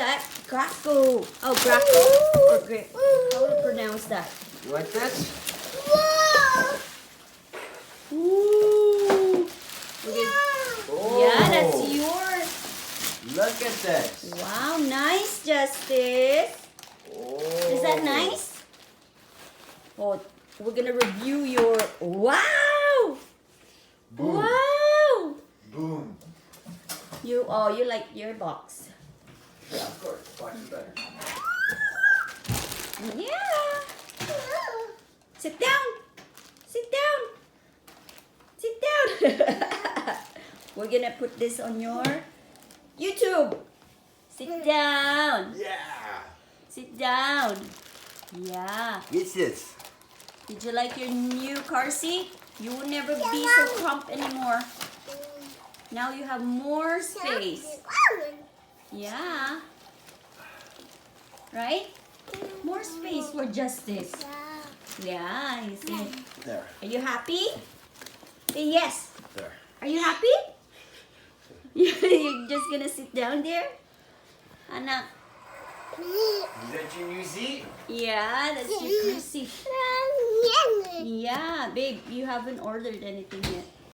that? Graco. Oh, Graco. Or how to pronounce that? You like this? Ooh. Okay. Oh. Yeah, that's yours. Look at this. Wow, nice, Justice. Oh. Is that nice? Oh, we're gonna review your. Wow. Boom. Wow. Boom. You like your box. Yeah, of course. Box is better. Yeah. Sit down. Sit down. Sit down. We're gonna put this on your YouTube. Sit down. Yeah. Sit down. Yeah. What's this? Did you like your new car seat? You will never be so cramped anymore. Now you have more space. Yeah. Right? More space for Justice. Yeah, you see. There. Are you happy? Say yes. There. Are you happy? You're just gonna sit down there? Anak. Is that your new seat? Yeah, that's your car seat. Yeah, babe, you haven't ordered anything yet.